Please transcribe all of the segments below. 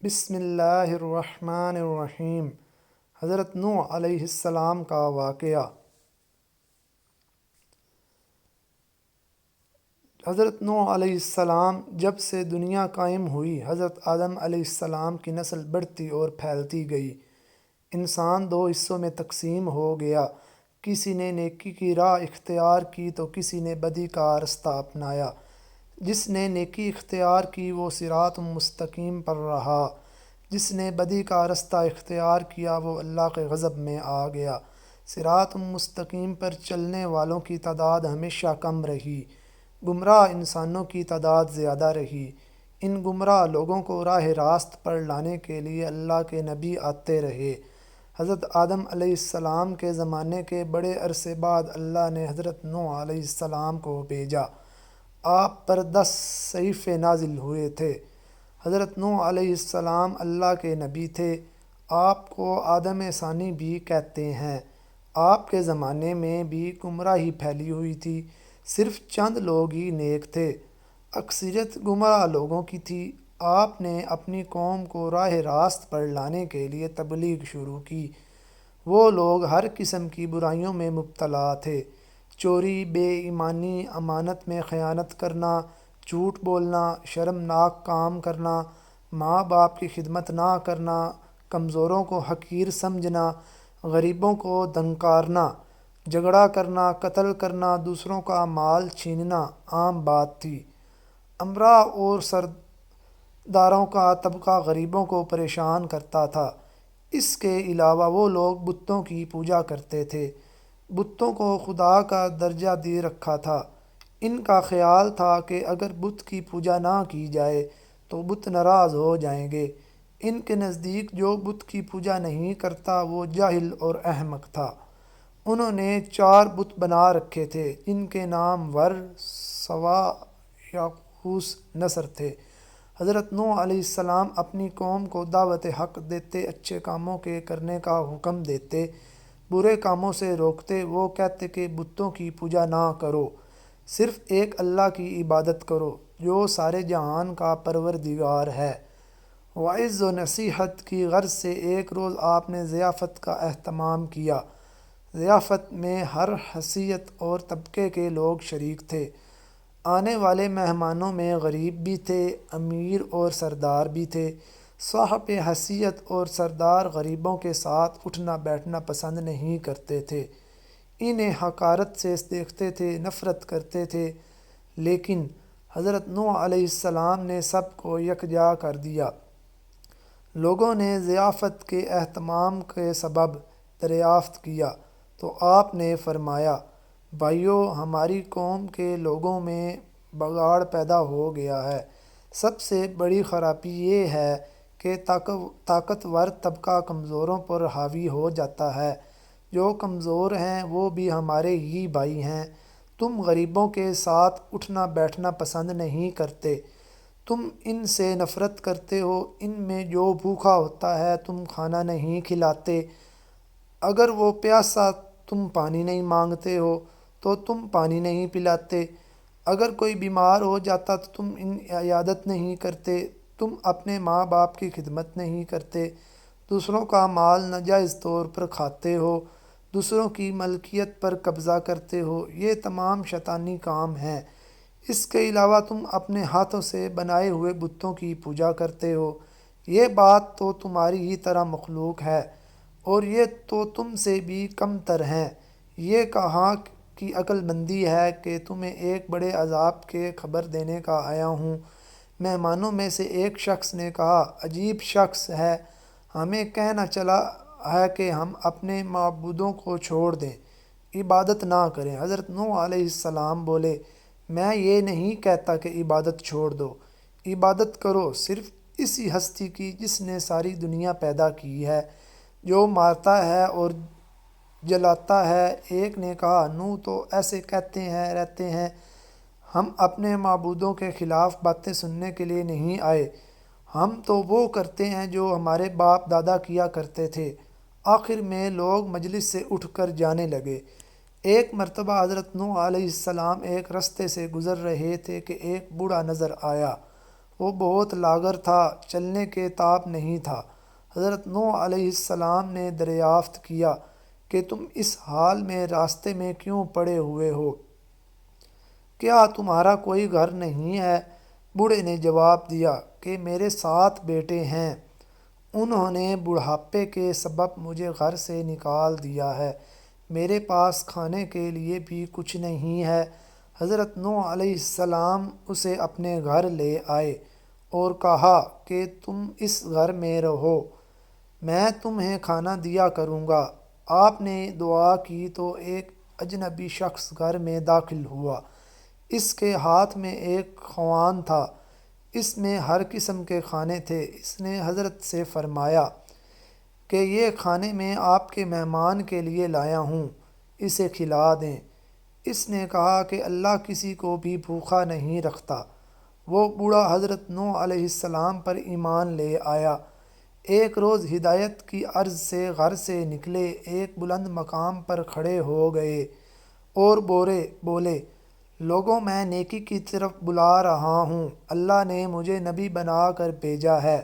بسم اللہ الرحمن الرحیم۔ حضرت نوح علیہ السلام کا واقعہ۔ حضرت نوح علیہ السلام جب سے دنیا قائم ہوئی، حضرت آدم علیہ السلام کی نسل بڑھتی اور پھیلتی گئی۔ انسان دو حصوں میں تقسیم ہو گیا، کسی نے نیکی کی راہ اختیار کی تو کسی نے بدی کا راستہ اپنایا۔ جس نے نیکی اختیار کی وہ صراط مستقیم پر رہا، جس نے بدی کا راستہ اختیار کیا وہ اللہ کے غضب میں آ گیا۔ صراط مستقیم پر چلنے والوں کی تعداد ہمیشہ کم رہی، گمراہ انسانوں کی تعداد زیادہ رہی۔ ان گمراہ لوگوں کو راہ راست پر لانے کے لیے اللہ کے نبی آتے رہے۔ حضرت آدم علیہ السلام کے زمانے کے بڑے عرصے بعد اللہ نے حضرت نوح علیہ السلام کو بھیجا۔ آپ پر 10 صحیفے نازل ہوئے تھے۔ حضرت نوح علیہ السلام اللہ کے نبی تھے۔ آپ کو آدم ثانی بھی کہتے ہیں۔ آپ کے زمانے میں بھی گمراہی پھیلی ہوئی تھی، صرف چند لوگ ہی نیک تھے، اکثریت گمراہ لوگوں کی تھی۔ آپ نے اپنی قوم کو راہ راست پر لانے کے لیے تبلیغ شروع کی۔ وہ لوگ ہر قسم کی برائیوں میں مبتلا تھے، چوری، بے ایمانی، امانت میں خیانت کرنا، جھوٹ بولنا، شرمناک کام کرنا، ماں باپ کی خدمت نہ کرنا، کمزوروں کو حقیر سمجھنا، غریبوں کو دھنکارنا، جھگڑا کرنا، قتل کرنا، دوسروں کا مال چھیننا عام بات تھی۔ امراء اور سرداروں کا طبقہ غریبوں کو پریشان کرتا تھا۔ اس کے علاوہ وہ لوگ بتوں کی پوجا کرتے تھے، بتوں کو خدا کا درجہ دے رکھا تھا۔ ان کا خیال تھا کہ اگر بت کی پوجا نہ کی جائے تو بت ناراض ہو جائیں گے۔ ان کے نزدیک جو بت کی پوجا نہیں کرتا وہ جاہل اور احمق تھا۔ انہوں نے 4 بت بنا رکھے تھے جن کے نام ور، سوا، یغوث، نصر تھے۔ حضرت نوح علیہ السلام اپنی قوم کو دعوت حق دیتے، اچھے کاموں کے کرنے کا حکم دیتے، برے کاموں سے روکتے۔ وہ کہتے کہ بتوں کی پوجا نہ کرو، صرف ایک اللہ کی عبادت کرو جو سارے جہان کا پروردگار ہے۔ وعظ و نصیحت کی غرض سے ایک روز آپ نے ضیافت کا اہتمام کیا۔ ضیافت میں ہر حیثیت اور طبقے کے لوگ شریک تھے۔ آنے والے مہمانوں میں غریب بھی تھے، امیر اور سردار بھی تھے۔ صاحب حیثیت اور سردار غریبوں کے ساتھ اٹھنا بیٹھنا پسند نہیں کرتے تھے، انہیں حقارت سے دیکھتے تھے، نفرت کرتے تھے۔ لیکن حضرت نوح علیہ السلام نے سب کو یکجا کر دیا۔ لوگوں نے ضیافت کے اہتمام کے سبب دریافت کیا تو آپ نے فرمایا، بھائیو، ہماری قوم کے لوگوں میں بگاڑ پیدا ہو گیا ہے۔ سب سے بڑی خرابی یہ ہے کہ طاقتور طبقہ کمزوروں پر حاوی ہو جاتا ہے۔ جو کمزور ہیں وہ بھی ہمارے ہی بھائی ہیں۔ تم غریبوں کے ساتھ اٹھنا بیٹھنا پسند نہیں کرتے، تم ان سے نفرت کرتے ہو۔ ان میں جو بھوکا ہوتا ہے تم کھانا نہیں کھلاتے، اگر وہ پیاسا تم پانی نہیں مانگتے ہو تو تم پانی نہیں پلاتے، اگر کوئی بیمار ہو جاتا تو تم ان عیادت نہیں کرتے، تم اپنے ماں باپ کی خدمت نہیں کرتے، دوسروں کا مال ناجائز طور پر کھاتے ہو، دوسروں کی ملکیت پر قبضہ کرتے ہو۔ یہ تمام شیطانی کام ہیں۔ اس کے علاوہ تم اپنے ہاتھوں سے بنائے ہوئے بتوں کی پوجا کرتے ہو۔ یہ بات تو تمہاری ہی طرح مخلوق ہے اور یہ تو تم سے بھی کم تر ہیں۔ یہ کہاں کی عقل مندی ہے کہ تمہیں ایک بڑے عذاب کے خبر دینے کا آیا ہوں۔ مہمانوں میں سے ایک شخص نے کہا، عجیب شخص ہے، ہمیں کہنا چلا ہے کہ ہم اپنے معبودوں کو چھوڑ دیں، عبادت نہ کریں۔ حضرت نوح علیہ السلام بولے، میں یہ نہیں کہتا کہ عبادت چھوڑ دو، عبادت کرو صرف اسی ہستی کی جس نے ساری دنیا پیدا کی ہے، جو مارتا ہے اور جلاتا ہے۔ ایک نے کہا، نوح تو ایسے کہتے رہتے ہیں، ہم اپنے معبودوں کے خلاف باتیں سننے کے لیے نہیں آئے، ہم تو وہ کرتے ہیں جو ہمارے باپ دادا کیا کرتے تھے۔ آخر میں لوگ مجلس سے اٹھ کر جانے لگے۔ ایک مرتبہ حضرت نوح علیہ السلام ایک رستے سے گزر رہے تھے کہ ایک بوڑھا نظر آیا۔ وہ بہت لاغر تھا، چلنے کے تاب نہیں تھا۔ حضرت نوح علیہ السلام نے دریافت کیا کہ تم اس حال میں راستے میں کیوں پڑے ہوئے ہو؟ کیا تمہارا کوئی گھر نہیں ہے؟ بوڑھے نے جواب دیا کہ میرے 7 بیٹے ہیں۔ انہوں نے بڑھاپے کے سبب مجھے گھر سے نکال دیا ہے۔ میرے پاس کھانے کے لیے بھی کچھ نہیں ہے۔ حضرت نوح علیہ السلام اسے اپنے گھر لے آئے اور کہا کہ تم اس گھر میں رہو، میں تمہیں کھانا دیا کروں گا۔ آپ نے دعا کی تو ایک اجنبی شخص گھر میں داخل ہوا۔ اس کے ہاتھ میں ایک خوان تھا، اس میں ہر قسم کے کھانے تھے۔ اس نے حضرت سے فرمایا کہ یہ کھانے میں آپ کے مہمان کے لیے لایا ہوں، اسے کھلا دیں۔ اس نے کہا کہ اللہ کسی کو بھی بھوکا نہیں رکھتا۔ وہ بوڑھا حضرت نوح علیہ السلام پر ایمان لے آیا۔ ایک روز ہدایت کی عرض سے گھر سے نکلے، ایک بلند مقام پر کھڑے ہو گئے اور بولے، لوگوں میں نیکی کی طرف بلا رہا ہوں۔ اللہ نے مجھے نبی بنا کر بھیجا ہے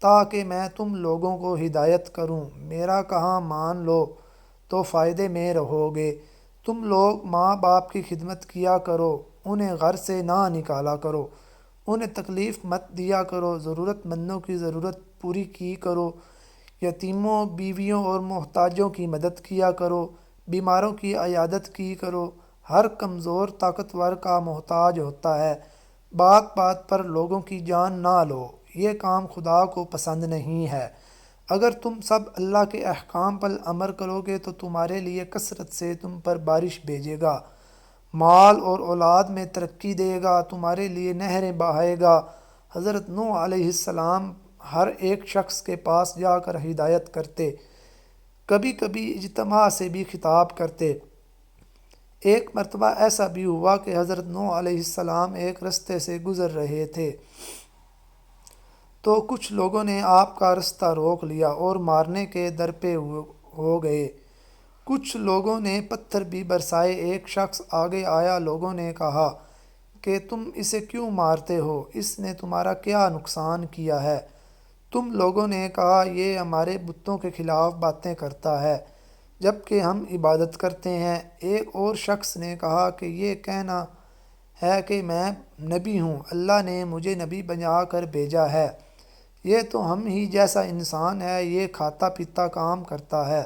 تاکہ میں تم لوگوں کو ہدایت کروں۔ میرا کہا مان لو تو فائدے میں رہو گے۔ تم لوگ ماں باپ کی خدمت کیا کرو، انہیں گھر سے نہ نکالا کرو، انہیں تکلیف مت دیا کرو، ضرورت مندوں کی ضرورت پوری کی کرو، یتیموں، بیویوں اور محتاجوں کی مدد کیا کرو، بیماروں کی عیادت کی کرو۔ ہر کمزور طاقتور کا محتاج ہوتا ہے۔ بات بات پر لوگوں کی جان نہ لو، یہ کام خدا کو پسند نہیں ہے۔ اگر تم سب اللہ کے احکام پر عمل کرو گے تو تمہارے لیے کثرت سے تم پر بارش بھیجے گا، مال اور اولاد میں ترقی دے گا، تمہارے لیے نہریں بہائے گا۔ حضرت نوح علیہ السلام ہر ایک شخص کے پاس جا کر ہدایت کرتے، کبھی کبھی اجتماع سے بھی خطاب کرتے۔ ایک مرتبہ ایسا بھی ہوا کہ حضرت نوح علیہ السلام ایک رستے سے گزر رہے تھے تو کچھ لوگوں نے آپ کا راستہ روک لیا اور مارنے کے درپے ہو گئے۔ کچھ لوگوں نے پتھر بھی برسائے۔ ایک شخص آگے آیا، لوگوں نے کہا کہ تم اسے کیوں مارتے ہو؟ اس نے تمہارا کیا نقصان کیا ہے؟ تم لوگوں نے کہا یہ ہمارے بتوں کے خلاف باتیں کرتا ہے جبکہ ہم عبادت کرتے ہیں۔ ایک اور شخص نے کہا کہ یہ کہنا ہے کہ میں نبی ہوں، اللہ نے مجھے نبی بنا کر بھیجا ہے۔ یہ تو ہم ہی جیسا انسان ہے، یہ کھاتا پیتا کام کرتا ہے،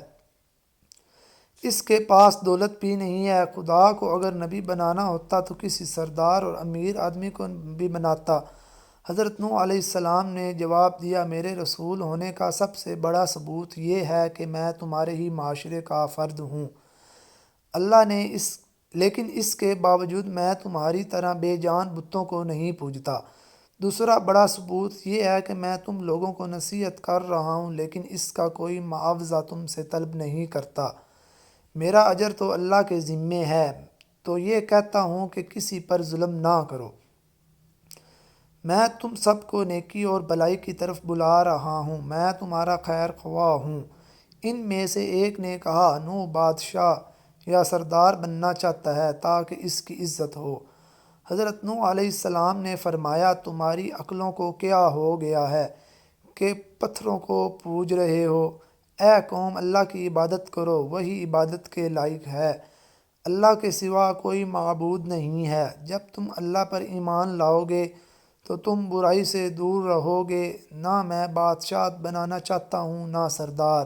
اس کے پاس دولت بھی نہیں ہے۔ خدا کو اگر نبی بنانا ہوتا تو کسی سردار اور امیر آدمی کو نبی بناتا۔ حضرت نوح علیہ السلام نے جواب دیا، میرے رسول ہونے کا سب سے بڑا ثبوت یہ ہے کہ میں تمہارے ہی معاشرے کا فرد ہوں۔ اللہ نے لیکن اس کے باوجود میں تمہاری طرح بے جان بتوں کو نہیں پوجتا۔ دوسرا بڑا ثبوت یہ ہے کہ میں تم لوگوں کو نصیحت کر رہا ہوں لیکن اس کا کوئی معاوضہ تم سے طلب نہیں کرتا۔ میرا اجر تو اللہ کے ذمے ہے، تو یہ کہتا ہوں کہ کسی پر ظلم نہ کرو۔ میں تم سب کو نیکی اور بھلائی کی طرف بلا رہا ہوں، میں تمہارا خیر خواہ ہوں۔ ان میں سے ایک نے کہا، نوح بادشاہ یا سردار بننا چاہتا ہے تاکہ اس کی عزت ہو۔ حضرت نوح علیہ السلام نے فرمایا، تمہاری عقلوں کو کیا ہو گیا ہے کہ پتھروں کو پوج رہے ہو؟ اے قوم، اللہ کی عبادت کرو، وہی عبادت کے لائق ہے۔ اللہ کے سوا کوئی معبود نہیں ہے۔ جب تم اللہ پر ایمان لاؤ گے تو تم برائی سے دور رہو گے۔ نہ میں بادشاہت بنانا چاہتا ہوں نہ سردار،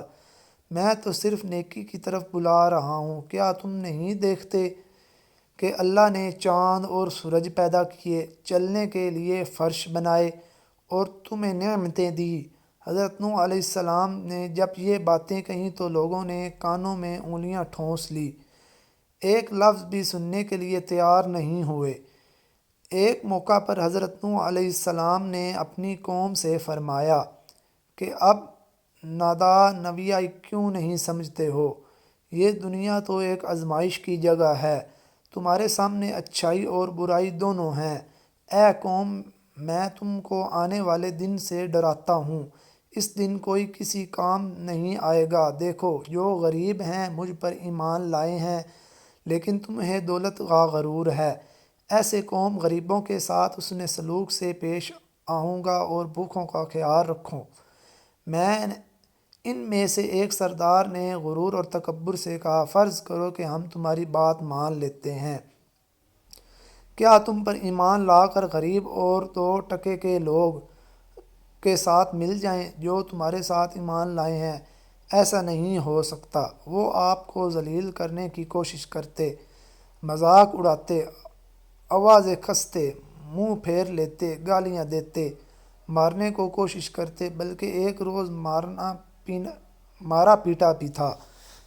میں تو صرف نیکی کی طرف بلا رہا ہوں۔ کیا تم نہیں دیکھتے کہ اللہ نے چاند اور سورج پیدا کیے، چلنے کے لیے فرش بنائے اور تمہیں نعمتیں دی؟ حضرت نوح علیہ السلام نے جب یہ باتیں کہیں تو لوگوں نے کانوں میں انگلیاں ٹھونس لی، ایک لفظ بھی سننے کے لیے تیار نہیں ہوئے۔ ایک موقع پر حضرت نوح علیہ السلام نے اپنی قوم سے فرمایا کہ اب نادا نویہ کیوں نہیں سمجھتے ہو؟ یہ دنیا تو ایک آزمائش کی جگہ ہے، تمہارے سامنے اچھائی اور برائی دونوں ہیں۔ اے قوم، میں تم کو آنے والے دن سے ڈراتا ہوں، اس دن کوئی کسی کام نہیں آئے گا۔ دیکھو، جو غریب ہیں مجھ پر ایمان لائے ہیں لیکن تمہیں دولت کا غرور ہے۔ ایسے قوم غریبوں کے ساتھ حسن سلوک سے پیش آؤں گا اور بھوکھوں کا خیال رکھوں۔ میں ان میں سے ایک سردار نے غرور اور تکبر سے کہا، فرض کرو کہ ہم تمہاری بات مان لیتے ہیں، کیا تم پر ایمان لا کر غریب اور 2 ٹکے کے لوگ کے ساتھ مل جائیں جو تمہارے ساتھ ایمان لائے ہیں؟ ایسا نہیں ہو سکتا۔ وہ آپ کو ذلیل کرنے کی کوشش کرتے، مذاق اڑاتے، آوازیں کھنستے، منہ پھیر لیتے، گالیاں دیتے، مارنے کو کوشش کرتے، بلکہ ایک روز مارا پیٹا بھی تھا،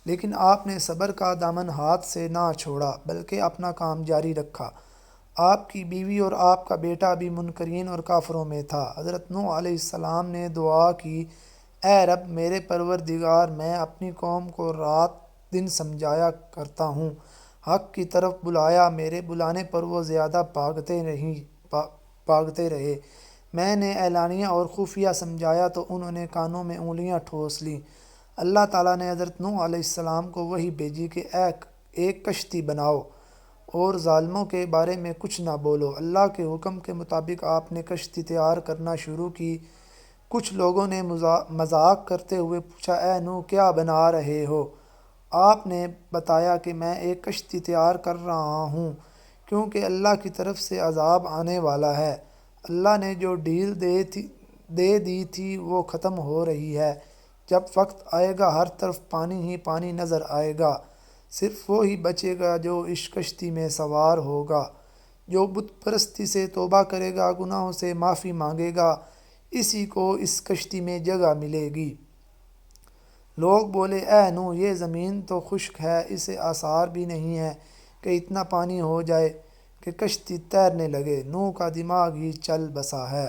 لیکن آپ نے صبر کا دامن ہاتھ سے نہ چھوڑا بلکہ اپنا کام جاری رکھا۔ آپ کی بیوی اور آپ کا بیٹا بھی منکرین اور کافروں میں تھا۔ حضرت نوح علیہ السلام نے دعا کی، اے رب میرے پروردگار، میں اپنی قوم کو رات دن سمجھایا کرتا ہوں، حق کی طرف بلایا، میرے بلانے پر وہ زیادہ بھاگتے رہے۔ میں نے اعلانیہ اور خفیہ سمجھایا تو انہوں نے کانوں میں انگلیاں ٹھوس لیں۔ اللہ تعالیٰ نے حضرت نوح علیہ السلام کو وحی بھیجی کہ ایک کشتی بناؤ اور ظالموں کے بارے میں کچھ نہ بولو۔ اللہ کے حکم کے مطابق آپ نے کشتی تیار کرنا شروع کی۔ کچھ لوگوں نے مذاق کرتے ہوئے پوچھا، اے نوح کیا بنا رہے ہو؟ آپ نے بتایا کہ میں ایک کشتی تیار کر رہا ہوں کیونکہ اللہ کی طرف سے عذاب آنے والا ہے۔ اللہ نے جو ڈھیل دے دی تھی وہ ختم ہو رہی ہے۔ جب وقت آئے گا ہر طرف پانی ہی پانی نظر آئے گا، صرف وہی بچے گا جو اس کشتی میں سوار ہوگا۔ جو بت پرستی سے توبہ کرے گا، گناہوں سے معافی مانگے گا، اسی کو اس کشتی میں جگہ ملے گی۔ لوگ بولے، اے نوح یہ زمین تو خشک ہے، اسے آثار بھی نہیں ہے کہ اتنا پانی ہو جائے کہ کشتی تیرنے لگے۔ نوح کا دماغ ہی چل بسا ہے۔